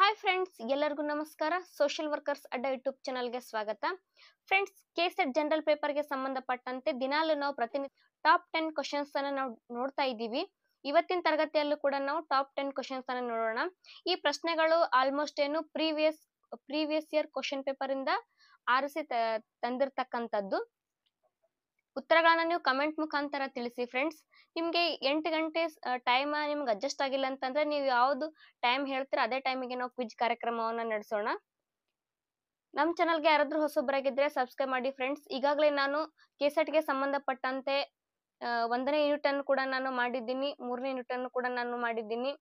Hi friends, ಎಲ್ಲರಿಗೂ ನಮಸ್ಕಾರ. Social workers ಅಡ್ಡ ಯೂಟ್ಯೂಬ್ ಚಾನಲ್ಗೆ ಸ್ವಾಗತ. ಫ್ರೆಂಡ್ಸ್, ಕೆಸೆಟ್ ಜನರಲ್ ಪೇಪರ್ಗೆ ಸಂಬಂಧಪಟ್ಟಂತೆ ದಿನಾಲು ನಾವು ಟಾಪ್ 10 ಕ್ವಶನ್ಸ್ ಅನ್ನ ನಾವು ನೋಡ್ತಾ ಇದ್ದೀವಿ. ಇವತ್ತಿನ ತರಗತಿಯಲ್ಲೂ ಕೂಡ ನಾವು ಟಾಪ್ 10 ಕ್ವಶನ್ಸ್ ಅನ್ನ ನೋಡೋಣ. ಈ ಪ್ರಶ್ನೆಗಳು ಆಲ್ಮೋಸ್ಟ್ ಏನು ಪ್ರೀವಿಯಸ್ ಇಯರ್ ಕ್ವಶನ್ ಪೇಪರ್ ಇಂದ ಆರಿಸಿ ತಂದಿರತಕ್ಕಂಥದ್ದು. ಉತ್ತರಗಳನ್ನ ನೀವು ಕಮೆಂಟ್ ಮುಖಾಂತರ ತಿಳಿಸಿ ಫ್ರೆಂಡ್ಸ್. ನಿಮ್ಗೆ 8 ಗಂಟೆ ಟೈಮ್ ನಿಮ್ಗೆ ಅಡ್ಜಸ್ಟ್ ಆಗಿಲ್ಲ ಅಂತಂದ್ರೆ ನೀವು ಯಾವ್ದು ಟೈಮ್ ಹೇಳ್ತೀರಾ ಅದೇ ಟೈಮಿಗೆ ನಾವು ಕ್ವಿಜ್ ಕಾರ್ಯಕ್ರಮವನ್ನ ನಡೆಸೋಣ. ನಮ್ಮ ಚಾನಲ್ಗೆ ಯಾರಾದ್ರೂ ಹೊಸೊಬ್ಬರಾಗಿದ್ರೆ ಸಬ್ಸ್ಕ್ರೈಬ್ ಮಾಡಿ ಫ್ರೆಂಡ್ಸ್. ಈಗಾಗಲೇ ನಾನು ಕೆಸೆಟ್ಗೆ ಸಂಬಂಧಪಟ್ಟಂತೆ 1ನೇ ಯೂನಿಟ್ ಅನ್ನು ಕೂಡ ನಾನು ಮಾಡಿದ್ದೀನಿ, 3ನೇ ಯೂನಿಟ್ ಅನ್ನು ಕೂಡ ನಾನು ಮಾಡಿದ್ದೀನಿ.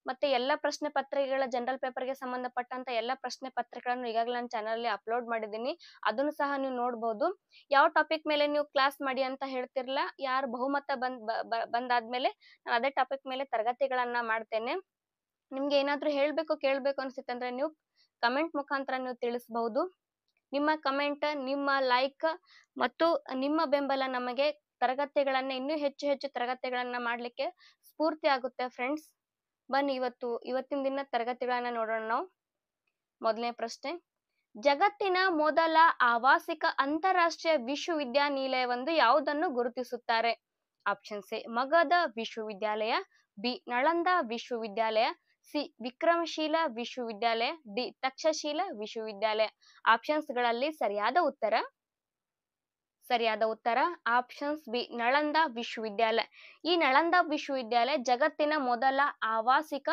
ಮತ್ತೆ ಎಲ್ಲ ಪ್ರಶ್ನೆ ಪತ್ರಿಕೆಗಳ ಜನರಲ್ ಪೇಪರ್ಗೆ ಸಂಬಂಧಪಟ್ಟಂತ ಎಲ್ಲ ಪ್ರಶ್ನೆ ಪತ್ರಿಕೆಗಳನ್ನು ಈಗಾಗಲೇ ನನ್ನ ಚಾನಲ್ ಅಲ್ಲಿ ಅಪ್ಲೋಡ್ ಮಾಡಿದ್ದೀನಿ. ಅದನ್ನು ಸಹ ನೀವು ನೋಡಬಹುದು. ಯಾವ ಟಾಪಿಕ್ ಮೇಲೆ ನೀವು ಕ್ಲಾಸ್ ಮಾಡಿ ಅಂತ ಹೇಳ್ತಿರಲ್ಲ, ಯಾರು ಬಹುಮತ ಬಂದಾದ್ಮೇಲೆ ನಾನು ಅದೇ ಟಾಪಿಕ್ ಮೇಲೆ ತರಗತಿಗಳನ್ನ ಮಾಡ್ತೇನೆ. ನಿಮ್ಗೆ ಏನಾದ್ರೂ ಕೇಳ್ಬೇಕು ಅನ್ಸುತ್ತೆ ಅಂದ್ರೆ ನೀವು ಕಮೆಂಟ್ ಮುಖಾಂತರ ನೀವು ತಿಳಿಸಬಹುದು. ನಿಮ್ಮ ಕಮೆಂಟ್, ನಿಮ್ಮ ಲೈಕ್ ಮತ್ತು ನಿಮ್ಮ ಬೆಂಬಲ ನಮಗೆ ತರಗತಿಗಳನ್ನ ಇನ್ನೂ ಹೆಚ್ಚು ತರಗತಿಗಳನ್ನ ಮಾಡ್ಲಿಕ್ಕೆ ಸ್ಫೂರ್ತಿ ಆಗುತ್ತೆ ಫ್ರೆಂಡ್ಸ್. ಬನ್ನಿ ಇವತ್ತಿನ ದಿನ ತರಗತಿಗಳನ್ನ ನೋಡೋಣ ನಾವು. ಮೊದಲನೇ ಪ್ರಶ್ನೆ, ಜಗತ್ತಿನ ಮೊದಲ ಆವಾಸಿಕ ಅಂತಾರಾಷ್ಟ್ರೀಯ ವಿಶ್ವವಿದ್ಯಾನಿಲಯವೊಂದು ಯಾವುದನ್ನು ಗುರುತಿಸುತ್ತಾರೆ? ಆಪ್ಷನ್ಸ್ ಎ ಮಗಧ ವಿಶ್ವವಿದ್ಯಾಲಯ, ಬಿ ನಳಂದ ವಿಶ್ವವಿದ್ಯಾಲಯ, ಸಿ ವಿಕ್ರಮಶೀಲ ವಿಶ್ವವಿದ್ಯಾಲಯ, ಡಿ ತಕ್ಷಶಿಲಾ ವಿಶ್ವವಿದ್ಯಾಲಯ. ಆಪ್ಷನ್ಸ್ ಗಳಲ್ಲಿ ಸರಿಯಾದ ಉತ್ತರ ಆಪ್ಷನ್ಸ್ ಬಿ ನಳಂದ ವಿಶ್ವವಿದ್ಯಾಲಯ. ಈ ನಳಂದ ವಿಶ್ವವಿದ್ಯಾಲಯ ಜಗತ್ತಿನ ಮೊದಲ ಆವಾಸಿಕ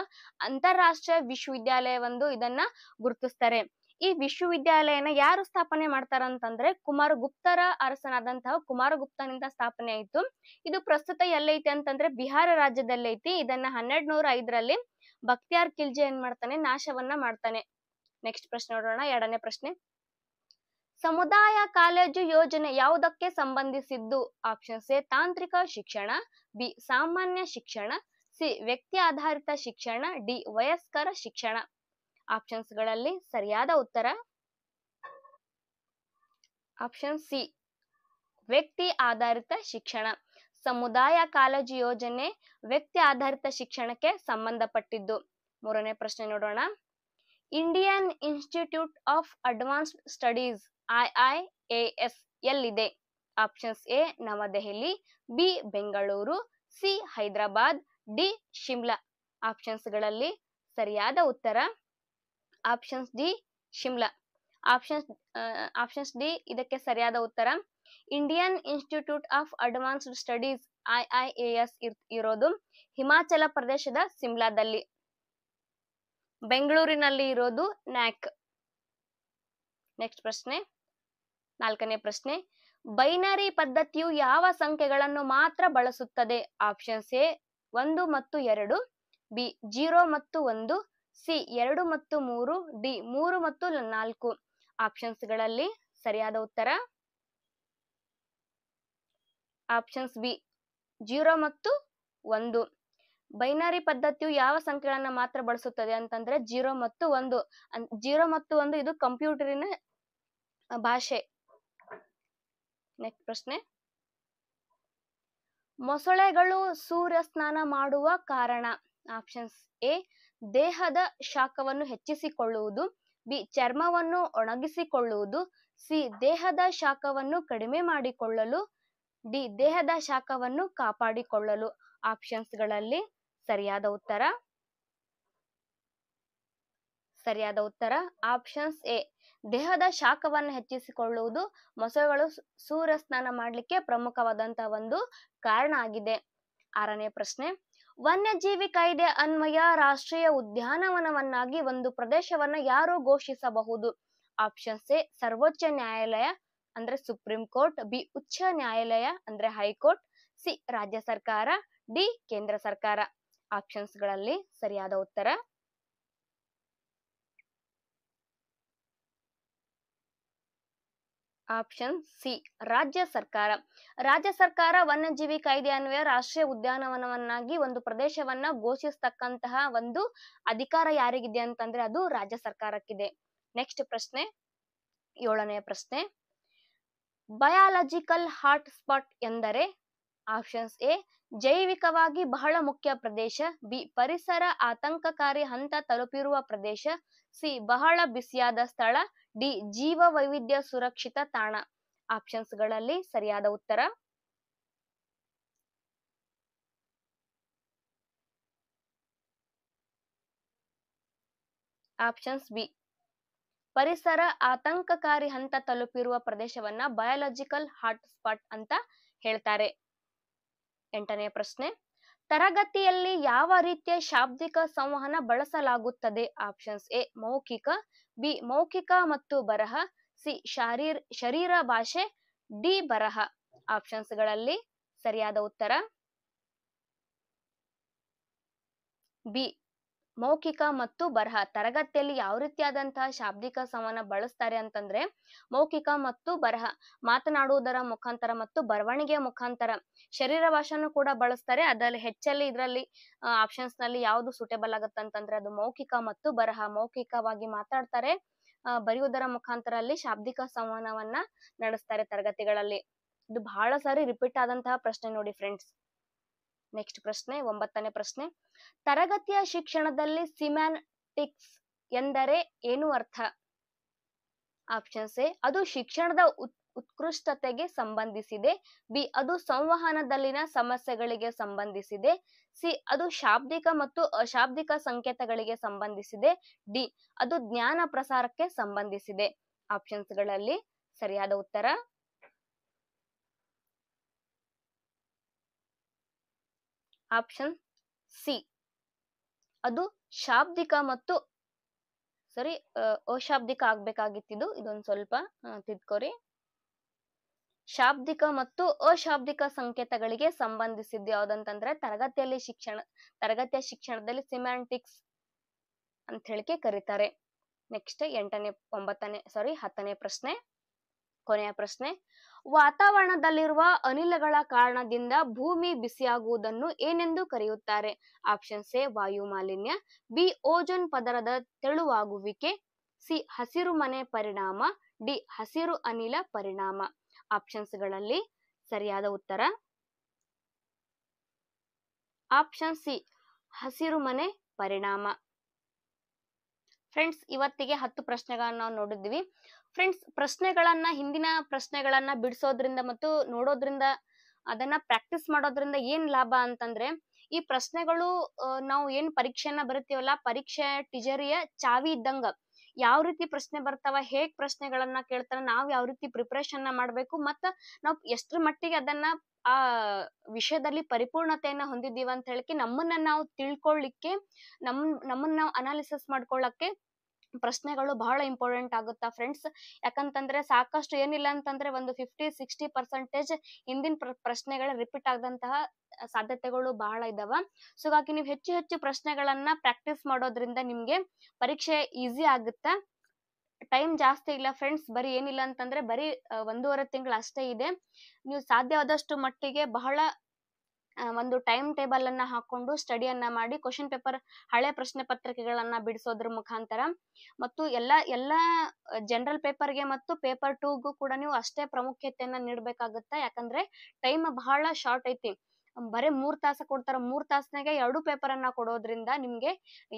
ಅಂತಾರಾಷ್ಟ್ರೀಯ ವಿಶ್ವವಿದ್ಯಾಲಯವೊಂದು ಇದನ್ನ ಗುರುತಿಸ್ತಾರೆ. ಈ ವಿಶ್ವವಿದ್ಯಾಲಯನ ಯಾರು ಸ್ಥಾಪನೆ ಮಾಡ್ತಾರಂತಂದ್ರೆ ಕುಮಾರಗುಪ್ತರ ಅರಸನಾದಂತಹ ಕುಮಾರಗುಪ್ತನಿಂದ ಸ್ಥಾಪನೆ ಆಯಿತು. ಇದು ಪ್ರಸ್ತುತ ಎಲ್ಲೈತಿ ಅಂತಂದ್ರೆ ಬಿಹಾರ ರಾಜ್ಯದಲ್ಲಿ ಐತಿ. ಇದನ್ನ 1205ರಲ್ಲಿ ಬಕ್ತಿಯಾರ್ ಖಿಲ್ಜಿ ಏನ್ ಮಾಡ್ತಾನೆ, ನಾಶವನ್ನ ಮಾಡ್ತಾನೆ. ನೆಕ್ಸ್ಟ್ ಪ್ರಶ್ನೆ ನೋಡೋಣ. 2ನೇ ಪ್ರಶ್ನೆ, ಸಮುದಾಯ ಕಾಲೇಜು ಯೋಜನೆ ಯಾವುದಕ್ಕೆ ಸಂಬಂಧಿಸಿದ್ದು? ಆಪ್ಷನ್ಸ್ ಎ ತಾಂತ್ರಿಕ ಶಿಕ್ಷಣ, ಬಿ ಸಾಮಾನ್ಯ ಶಿಕ್ಷಣ, ಸಿ ವ್ಯಕ್ತಿ ಆಧಾರಿತ ಶಿಕ್ಷಣ, ಡಿ ವಯಸ್ಕರ ಶಿಕ್ಷಣ. ಆಪ್ಷನ್ಸ್ ಗಳಲ್ಲಿ ಸರಿಯಾದ ಉತ್ತರ ಆಪ್ಷನ್ ಸಿ ವ್ಯಕ್ತಿ ಆಧಾರಿತ ಶಿಕ್ಷಣ. ಸಮುದಾಯ ಕಾಲೇಜು ಯೋಜನೆ ವ್ಯಕ್ತಿ ಆಧಾರಿತ ಶಿಕ್ಷಣಕ್ಕೆ ಸಂಬಂಧಪಟ್ಟಿದ್ದು. 3ನೇ ಪ್ರಶ್ನೆ ನೋಡೋಣ. Indian Institute of Advanced Studies IIAS ಎಲ್ಲಿದೆ? Options A New Delhi, B Bengaluru, C Hyderabad, D Shimla. Options ಗಳಲ್ಲಿ ಸರಿಯಾದ ಉತ್ತರ options D Shimla. Options D ಇದಕ್ಕೆ ಸರಿಯಾದ ಉತ್ತರ. Indian Institute of Advanced Studies IIAS ಇರೋದು ಹಿಮಾಚಲ ಪ್ರದೇಶದ ಸಿಮ್ಲಾದಲ್ಲಿ. ಬೆಂಗಳೂರಿನಲ್ಲಿ ಇರೋದು ನ್ಯಾಕ್. ನೆಕ್ಸ್ಟ್ ಪ್ರಶ್ನೆ, 4ನೇ ಪ್ರಶ್ನೆ, ಬೈನರಿ ಪದ್ಧತಿಯು ಯಾವ ಸಂಖ್ಯೆಗಳನ್ನು ಮಾತ್ರ ಬಳಸುತ್ತದೆ? ಆಪ್ಷನ್ಸ್ ಎ 1 ಮತ್ತು 2, ಬಿ 0 ಮತ್ತು 1, ಸಿ 2 ಮತ್ತು 3, ಡಿ 3 ಮತ್ತು 4. ಆಪ್ಷನ್ಸ್ ಗಳಲ್ಲಿ ಸರಿಯಾದ ಉತ್ತರ ಆಪ್ಷನ್ಸ್ ಬಿ 0 ಮತ್ತು 1. ಬೈನರಿ ಪದ್ಧತಿಯು ಯಾವ ಸಂಖ್ಯೆಗಳನ್ನ ಮಾತ್ರ ಬಳಸುತ್ತದೆ ಅಂತಂದ್ರೆ 0 ಮತ್ತು 1. 0 ಮತ್ತು 1 ಇದು ಕಂಪ್ಯೂಟರಿನ ಭಾಷೆ. ನೆಕ್ಸ್ಟ್ ಪ್ರಶ್ನೆ, ಮೊಸಳೆಗಳು ಸೂರ್ಯ ಸ್ನಾನ ಮಾಡುವ ಕಾರಣ? ಆಪ್ಷನ್ಸ್ ಎ ದೇಹದ ಶಾಖವನ್ನು ಹೆಚ್ಚಿಸಿಕೊಳ್ಳುವುದು, ಬಿ ಚರ್ಮವನ್ನು ಒಣಗಿಸಿಕೊಳ್ಳುವುದು, ಸಿ ದೇಹದ ಶಾಖವನ್ನು ಕಡಿಮೆ ಮಾಡಿಕೊಳ್ಳಲು, ಡಿ ದೇಹದ ಶಾಖವನ್ನು ಕಾಪಾಡಿಕೊಳ್ಳಲು. ಆಪ್ಷನ್ಸ್ ಗಳಲ್ಲಿ ಸರಿಯಾದ ಉತ್ತರ ಆಪ್ಷನ್ಸ್ ಎ ದೇಹದ ಶಾಖವನ್ನು ಹೆಚ್ಚಿಸಿಕೊಳ್ಳುವುದು ಮೊಸಳೆಗಳು ಸೂರ್ಯ ಸ್ನಾನ ಮಾಡಲಿಕ್ಕೆ ಪ್ರಮುಖವಾದಂತಹ ಒಂದು ಕಾರಣ ಆಗಿದೆ. 6ನೇ ಪ್ರಶ್ನೆ, ವನ್ಯಜೀವಿ ಕಾಯ್ದೆ ಅನ್ವಯ ರಾಷ್ಟ್ರೀಯ ಉದ್ಯಾನವನವನ್ನಾಗಿ ಒಂದು ಪ್ರದೇಶವನ್ನ ಯಾರು ಘೋಷಿಸಬಹುದು? ಆಪ್ಷನ್ಸ್ ಎ ಸರ್ವೋಚ್ಚ ನ್ಯಾಯಾಲಯ ಅಂದ್ರೆ ಸುಪ್ರೀಂ ಕೋರ್ಟ್, ಬಿ ಉಚ್ಚ ನ್ಯಾಯಾಲಯ ಅಂದ್ರೆ ಹೈಕೋರ್ಟ್, ಸಿ ರಾಜ್ಯ ಸರ್ಕಾರ, ಡಿ ಕೇಂದ್ರ ಸರ್ಕಾರ. ಆಪ್ಷನ್ಸ್ ಗಳಲ್ಲಿ ಸರಿಯಾದ ಉತ್ತರ ಆಪ್ಷನ್ ಸಿ ರಾಜ್ಯ ಸರ್ಕಾರ. ರಾಜ್ಯ ಸರ್ಕಾರ ವನ್ಯಜೀವಿ ಕಾಯ್ದೆ ಅನ್ವಯ ರಾಷ್ಟ್ರೀಯ ಉದ್ಯಾನವನವನ್ನಾಗಿ ಒಂದು ಪ್ರದೇಶವನ್ನ ಘೋಷಿಸತಕ್ಕಂತಹ ಒಂದು ಅಧಿಕಾರ ಯಾರಿಗಿದೆ ಅಂತಂದ್ರೆ ಅದು ರಾಜ್ಯ ಸರ್ಕಾರಕ್ಕಿದೆ. ನೆಕ್ಸ್ಟ್ ಪ್ರಶ್ನೆ, 7ನೇ ಪ್ರಶ್ನೆ, ಬಯಾಲಜಿಕಲ್ ಹಾಟ್ ಸ್ಪಾಟ್ ಎಂದರೆ? ಆಪ್ಷನ್ಸ್ ಎ ಜೈವಿಕವಾಗಿ ಬಹಳ ಮುಖ್ಯ ಪ್ರದೇಶ, ಬಿ ಪರಿಸರ ಆತಂಕಕಾರಿ ಹಂತ ತಲುಪಿರುವ ಪ್ರದೇಶ, ಸಿ ಬಹಳ ಬಿಸಿಯಾದ ಸ್ಥಳ, ಡಿ ಜೀವ ವೈವಿಧ್ಯ ಸುರಕ್ಷಿತ ತಾಣ. ಆಪ್ಷನ್ಸ್ ಗಳಲ್ಲಿ ಸರಿಯಾದ ಉತ್ತರ ಆಪ್ಷನ್ಸ್ ಬಿ ಪರಿಸರ ಆತಂಕಕಾರಿ ಹಂತ ತಲುಪಿರುವ ಪ್ರದೇಶವನ್ನ ಬಯಾಲಜಿಕಲ್ ಹಾಟ್ ಸ್ಪಾಟ್ ಅಂತ ಹೇಳ್ತಾರೆ. 8ನೇ ಪ್ರಶ್ನೆ, ತರಗತಿಯಲ್ಲಿ ಯಾವ ರೀತಿಯ ಶಾಬ್ದಿಕ ಸಂವಹನ ಬಳಸಲಾಗುತ್ತದೆ? ಆಪ್ಷನ್ಸ್ ಎ ಮೌಖಿಕ, ಬಿ ಮೌಖಿಕ ಮತ್ತು ಬರಹ, ಸಿ ಶರೀರ ಭಾಷೆ, ಡಿ ಬರಹ. ಆಪ್ಷನ್ಸ್ ಗಳಲ್ಲಿ ಸರಿಯಾದ ಉತ್ತರ ಬಿ ಮೌಖಿಕ ಮತ್ತು ಬರಹ. ತರಗತಿಯಲ್ಲಿ ಯಾವ ರೀತಿಯಾದಂತಹ ಶಾಬ್ದಿಕ ಸಂವಹನ ಬಳಸ್ತಾರೆ ಅಂತಂದ್ರೆ ಮೌಖಿಕ ಮತ್ತು ಬರಹ, ಮಾತನಾಡುವುದರ ಮುಖಾಂತರ ಮತ್ತು ಬರವಣಿಗೆಯ ಮುಖಾಂತರ. ಶರೀರ ಭಾಷೆಯನ್ನು ಕೂಡ ಬಳಸ್ತಾರೆ. ಅದರಲ್ಲಿ ಹೆಚ್ಚಲ್ಲಿ ಇದರಲ್ಲಿ ಆಪ್ಷನ್ಸ್ ನಲ್ಲಿ ಯಾವುದು ಸೂಟೇಬಲ್ ಆಗುತ್ತೆ ಅಂತಂದ್ರೆ ಅದು ಮೌಖಿಕ ಮತ್ತು ಬರಹ. ಮೌಖಿಕವಾಗಿ ಮಾತಾಡ್ತಾರೆ, ಬರೆಯುವುದರ ಮುಖಾಂತರ ಅಲ್ಲಿ ಶಾಬ್ದಿಕ ಸಂವಹನವನ್ನ ನಡೆಸ್ತಾರೆ ತರಗತಿಗಳಲ್ಲಿ. ಇದು ಬಹಳ ಸಾರಿ ರಿಪೀಟ್ ಆದಂತಹ ಪ್ರಶ್ನೆ ನೋಡಿ ಫ್ರೆಂಡ್ಸ್. ನೆಕ್ಸ್ಟ್ ಪ್ರಶ್ನೆ, 9ನೇ ಪ್ರಶ್ನೆ, ತರಗತಿಯ ಶಿಕ್ಷಣದಲ್ಲಿ ಸಿಮ್ಯಾಂಟಿಕ್ಸ್ ಎಂದರೆ ಏನು ಅರ್ಥ? ಆಪ್ಷನ್ಸ್ ಎ ಅದು ಶಿಕ್ಷಣದ ಉತ್ಕೃಷ್ಟತೆಗೆ ಸಂಬಂಧಿಸಿದೆ, ಬಿ ಅದು ಸಂವಹನದಲ್ಲಿನ ಸಮಸ್ಯೆಗಳಿಗೆ ಸಂಬಂಧಿಸಿದೆ, ಸಿ ಅದು ಶಾಬ್ದಿಕ ಮತ್ತು ಅಶಾಬ್ದಿಕ ಸಂಕೇತಗಳಿಗೆ ಸಂಬಂಧಿಸಿದೆ, ಡಿ ಅದು ಜ್ಞಾನ ಪ್ರಸಾರಕ್ಕೆ ಸಂಬಂಧಿಸಿದೆ. ಆಪ್ಷನ್ಸ್ ಗಳಲ್ಲಿ ಸರಿಯಾದ ಉತ್ತರ ಆಪ್ಷನ್ ಸಿ ಅದು ಶಾಬ್ದಿಕ ಮತ್ತು ಅಶಾಬ್ದಿಕ ಆಗ್ಬೇಕಾಗಿತ್ತು. ಇದೊಂದು ಸ್ವಲ್ಪ ತಿದ್ಕೋರಿ. ಶಾಬ್ದಿಕ ಮತ್ತು ಅಶಾಬ್ದಿಕ ಸಂಕೇತಗಳಿಗೆ ಸಂಬಂಧಿಸಿದ್ದು ಯಾವ್ದಂತಂದ್ರೆ ತರಗತಿಯ ಶಿಕ್ಷಣದಲ್ಲಿ ಸಿಮ್ಯಾಂಟಿಕ್ಸ್ ಅಂತ ಹೇಳಿಕೆ ಕರೀತಾರೆ. ನೆಕ್ಸ್ಟ್ 10ನೇ ಪ್ರಶ್ನೆ, ಕೊನೆಯ ಪ್ರಶ್ನೆ, ವಾತಾವರಣದಲ್ಲಿರುವ ಅನಿಲಗಳ ಕಾರಣದಿಂದ ಭೂಮಿ ಬಿಸಿಯಾಗುವುದನ್ನು ಏನೆಂದು ಕರೆಯುತ್ತಾರೆ? ಆಪ್ಷನ್ಸ್ ಎ ವಾಯು ಮಾಲಿನ್ಯ, ಬಿ ಓಜೋನ್ ಪದರದ ತೆಳುವಾಗುವಿಕೆ, ಸಿ ಹಸಿರು ಮನೆ ಪರಿಣಾಮ, ಡಿ ಹಸಿರು ಅನಿಲ ಪರಿಣಾಮ. ಆಪ್ಷನ್ಸ್ ಗಳಲ್ಲಿ ಸರಿಯಾದ ಉತ್ತರ ಆಪ್ಷನ್ ಸಿ ಹಸಿರು ಮನೆ ಪರಿಣಾಮ. ಫ್ರೆಂಡ್ಸ್, ಇವತ್ತಿಗೆ 10 ಪ್ರಶ್ನೆಗಳನ್ನ ನಾವು ನೋಡಿದ್ವಿ. ಫ್ರೆಂಡ್ಸ್, ಹಿಂದಿನ ಪ್ರಶ್ನೆಗಳನ್ನ ಬಿಡಿಸೋದ್ರಿಂದ ಮತ್ತು ನೋಡೋದ್ರಿಂದ, ಅದನ್ನ ಪ್ರಾಕ್ಟೀಸ್ ಮಾಡೋದ್ರಿಂದ ಏನ್ ಲಾಭ ಅಂತಂದ್ರೆ, ಈ ಪ್ರಶ್ನೆಗಳು ನಾವು ಏನ್ ಪರೀಕ್ಷೆಯನ್ನ ಬರಿತೀವಲ್ಲ, ಪರೀಕ್ಷೆ ತಿಜೋರಿಯ ಚಾವಿ ಇದ್ದಂಗ. ಯಾವ ರೀತಿ ಪ್ರಶ್ನೆ ಬರ್ತಾವ, ಹೇಗ್ ಪ್ರಶ್ನೆಗಳನ್ನ ಕೇಳ್ತಾರ, ನಾವ್ ಯಾವ ರೀತಿ ಪ್ರಿಪರೇಷನ್ ಮಾಡ್ಬೇಕು, ಮತ್ತ ನಾವ್ ಎಷ್ಟ್ರ ಮಟ್ಟಿಗೆ ಅದನ್ನ ಆ ವಿಷಯದಲ್ಲಿ ಪರಿಪೂರ್ಣತೆಯನ್ನ ಹೊಂದಿದೀವಿ ಅಂತ ಹೇಳಿಕೆ, ನಮ್ಮನ್ನ ನಾವು ತಿಳ್ಕೊಳ್ಳಿಕ್ಕೆ, ನಮ್ಮನ್ನ ನಾವು ಅನಾಲಿಸಿಸ್ ಮಾಡ್ಕೊಳ್ಳಕ್ಕೆ ಪ್ರಶ್ನೆಗಳು ಬಹಳ ಇಂಪಾರ್ಟೆಂಟ್ ಆಗುತ್ತಾ ಫ್ರೆಂಡ್ಸ್. ಯಾಕಂತಂದ್ರೆ ಸಾಕಷ್ಟು ಏನಿಲ್ಲ ಅಂತಂದ್ರೆ ಒಂದು 50-60% ಹಿಂದಿನ ಪ್ರಶ್ನೆಗಳ ರಿಪೀಟ್ ಆಗದಂತಹ ಸಾಧ್ಯತೆಗಳು ಬಹಳ ಇದಾವ. ಸೊ ಹಾಗಾಗಿ ನೀವು ಹೆಚ್ಚು ಪ್ರಶ್ನೆಗಳನ್ನ ಪ್ರಾಕ್ಟೀಸ್ ಮಾಡೋದ್ರಿಂದ ನಿಮ್ಗೆ ಪರೀಕ್ಷೆ ಈಸಿ ಆಗುತ್ತಾ. ಟೈಮ್ ಜಾಸ್ತಿ ಇಲ್ಲ ಫ್ರೆಂಡ್ಸ್, ಬರೀ ಏನಿಲ್ಲ ಅಂತಂದ್ರೆ ಬರೀ 1.5 ತಿಂಗಳು ಅಷ್ಟೇ ಇದೆ. ನೀವು ಸಾಧ್ಯವಾದಷ್ಟು ಮಟ್ಟಿಗೆ ಬಹಳ ಒಂದು ಟೈಮ್ ಟೇಬಲ್ ಅನ್ನ ಹಾಕೊಂಡು ಸ್ಟಡಿಯನ್ನ ಮಾಡಿ, ಕ್ವಶನ್ ಪೇಪರ್ ಹಳೆ ಪ್ರಶ್ನೆ ಪತ್ರಿಕೆಗಳನ್ನ ಬಿಡಿಸೋದ್ರ ಮುಖಾಂತರ ಮತ್ತು ಎಲ್ಲಾ ಜನರಲ್ ಪೇಪರ್ಗೆ ಮತ್ತು ಪೇಪರ್ 2ಗೂ ಕೂಡ ನೀವು ಅಷ್ಟೇ ಪ್ರಾಮುಖ್ಯತೆಯನ್ನ ನೀಡಬೇಕಾಗುತ್ತಾ. ಯಾಕಂದ್ರೆ ಟೈಮ್ ಬಹಳ ಶಾರ್ಟ್ ಐತಿ. ಬರೀ 3 ತಾಸು ಕೊಡ್ತಾರ. 3 ತಾಸ್ನಾಗೆ 2 ಪೇಪರ್ ಅನ್ನ ಕೊಡೋದ್ರಿಂದ ನಿಮ್ಗೆ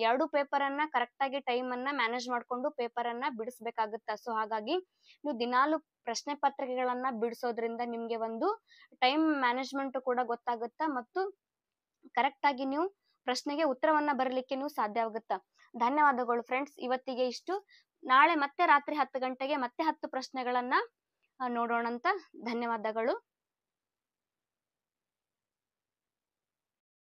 2 ಪೇಪರ್ ಅನ್ನ ಕರೆಕ್ಟ್ ಆಗಿ ಟೈಮ್ ಅನ್ನ ಮ್ಯಾನೇಜ್ ಮಾಡ್ಕೊಂಡು ಪೇಪರ್ ಅನ್ನ ಬಿಡಿಸ್ಬೇಕಾಗುತ್ತ. ಸೊ ಹಾಗಾಗಿ ನೀವು ದಿನಾಲು ಪ್ರಶ್ನೆ ಪತ್ರಿಕೆಗಳನ್ನ ಬಿಡಿಸೋದ್ರಿಂದ ನಿಮ್ಗೆ ಒಂದು ಟೈಮ್ ಮ್ಯಾನೇಜ್ಮೆಂಟ್ ಕೂಡ ಗೊತ್ತಾಗುತ್ತಾ ಮತ್ತು ಕರೆಕ್ಟ್ ಆಗಿ ನೀವು ಪ್ರಶ್ನೆಗೆ ಉತ್ತರವನ್ನ ಬರಲಿಕ್ಕೆ ನೀವು ಸಾಧ್ಯ ಆಗುತ್ತಾ. ಧನ್ಯವಾದಗಳು ಫ್ರೆಂಡ್ಸ್, ಇವತ್ತಿಗೆ ಇಷ್ಟು. ನಾಳೆ ಮತ್ತೆ ರಾತ್ರಿ 10 ಗಂಟೆಗೆ ಮತ್ತೆ 10 ಪ್ರಶ್ನೆಗಳನ್ನ ನೋಡೋಣಂತ. ಧನ್ಯವಾದಗಳು.